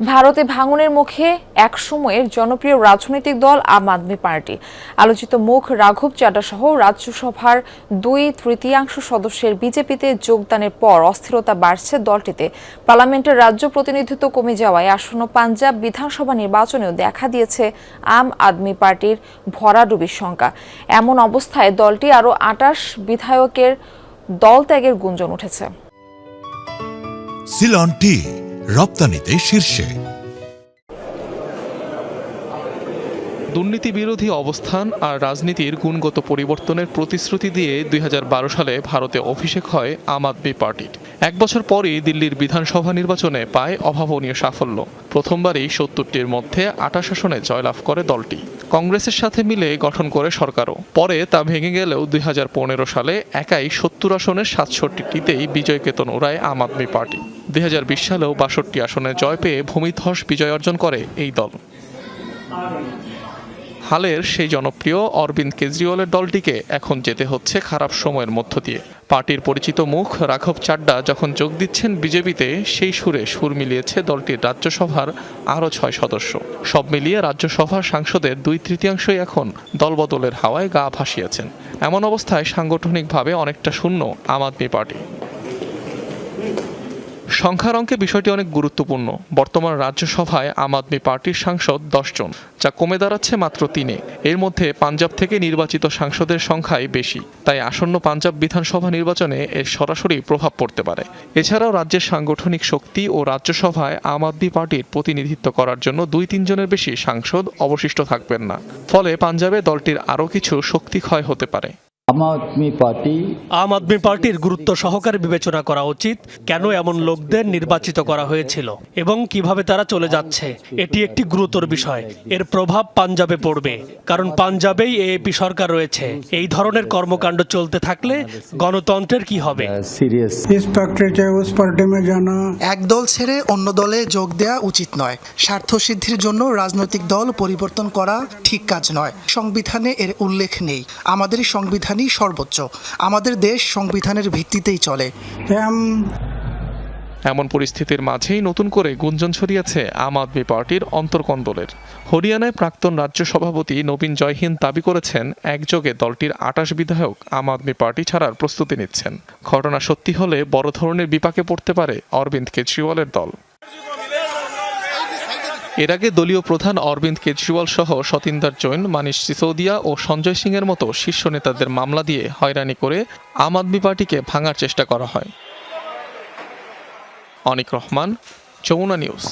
ভারতে ভাঙনের মুখে একসময়ের জনপ্রিয় রাজনৈতিক দল আম আদমি পার্টি। আলোচিত মুখ রাঘব চাড্ডা সহ রাজ্যসভার 2/3 সদস্যের বিজেপিতে যোগদানের পর অস্থিরতা বাড়ছে দলটিতে। পার্লামেন্টের রাজ্য প্রতিনিধিত্ব কমে যাওয়ায় আসন্ন পাঞ্জাব বিধানসভা নির্বাচনেও দেখা দিয়েছে আম আদমি পার্টির ভরাডুবির শঙ্কা। এমন অবস্থায় দলটি আরও 28 বিধায়কের দল ত্যাগের গুঞ্জন উঠেছে। সিলন টি রপ্তানিতে শীর্ষে। দুর্নীতি বিরোধী অবস্থান আর রাজনীতির গুণগত পরিবর্তনের প্রতিশ্রুতি দিয়ে 2012 সালে ভারতে অভিষেক হয় আম আদমি পার্টির। 1 বছর পরই দিল্লির বিধানসভা নির্বাচনে পায় অভাবনীয় সাফল্য। প্রথমবারই 70টির মধ্যে 28 আসনে জয়লাভ করে দলটি। কংগ্রেসের সাথে মিলে গঠন করে সরকারও। পরে তা ভেঙে গেলেও 2015 সালে একাই 70 আসনের 67টিতেই বিজয় কেতন ওড়ায় আম আদমি পার্টি। 2020 সালেও 62 আসনে জয় পেয়ে ভূমিধ্বস বিজয় অর্জন করে এই দল। হালের সেই জনপ্রিয় অরবিন্দ কেজরিওয়ালের দলটিকে এখন যেতে হচ্ছে খারাপ সময়ের মধ্য দিয়ে। পার্টির পরিচিত মুখ রাঘব চাড্ডা যখন যোগ দিচ্ছেন বিজেপিতে, সেই সুরে সুর মিলিয়েছে দলটির রাজ্যসভার আরও 6 সদস্য। সব মিলিয়ে রাজ্যসভার সাংসদের 2/3 এখন দলবদলের হাওয়ায় গা ভাসিয়েছেন। এমন অবস্থায় সাংগঠনিকভাবে অনেকটা শূন্য আম আদমি পার্টি। সংখ্যার অঙ্কে বিষয়টি অনেক গুরুত্বপূর্ণ। বর্তমান রাজ্যসভায় আম আদমি পার্টির সাংসদ 10 জন, যা কমে দাঁড়াচ্ছে মাত্র 3-এ। এর মধ্যে পাঞ্জাব থেকে নির্বাচিত সাংসদের সংখ্যাই বেশি, তাই আসন্ন পাঞ্জাব বিধানসভা নির্বাচনে এর সরাসরি প্রভাব পড়তে পারে। এছাড়াও রাজ্যের সাংগঠনিক শক্তি ও রাজ্যসভায় আম আদমি পার্টির প্রতিনিধিত্ব করার জন্য 2-3 জনের বেশি সাংসদ অবশিষ্ট থাকবেন না। ফলে পাঞ্জাবে দলটির আরও কিছু শক্তি ক্ষয় হতে পারে। আম আদমি পার্টির গুরুত্ব সহকারে বিবেচনা করা উচিত। কেন এমন লোকদের নির্বাচিত করা হয়েছিল এবং কিভাবে তারা চলে যাচ্ছে, এটি একটি গুরুতর বিষয়। এর প্রভাব পাঞ্জাবে পড়বে, কারণ পাঞ্জাবেই এএপি সরকার রয়েছে। এই ধরনের কর্মকাণ্ড চলতে থাকলে গণতন্ত্রের কি হবে? এক দল ছেড়ে অন্য দলে যোগ দেওয়া উচিত নয়। স্বার্থসিদ্ধির জন্য রাজনৈতিক দল পরিবর্তন করা ঠিক কাজ নয়। সংবিধানে এর উল্লেখ নেই। আমাদের সংবিধান সর্বোচ্চ। আমাদের দেশ সংবিধানের ভিত্তিতেই চলে। এমন পরিস্থিতির মাঝেই নতুন করে গুঞ্জন ছড়িয়েছে আম আদমি পার্টির অন্তর্কন্দলের। হরিয়ানায় প্রাক্তন রাজ্য সভাপতি নবীন জয়হিন্দ দাবি করেছেন, একযোগে দলটির 28 বিধায়ক আম আদমি পার্টি ছাড়ার প্রস্তুতি নিচ্ছেন। ঘটনা সত্যি হলে বড় ধরনের বিপাকে পড়তে পারে অরবিন্দ কেজরিওয়ালের দল। এর আগে দলীয় প্রধান অরবিন্দ কেজরিওয়াল সহ সতিন্দর জৈন, মানিশ সিসোদিয়া ও সঞ্জয় সিংয়ের মতো শীর্ষ নেতাদের মামলা দিয়ে হয়রানি করে আম আদমি পার্টিকে ভাঙার চেষ্টা করা হয়। অনিক রহমান, যমুনা নিউজ।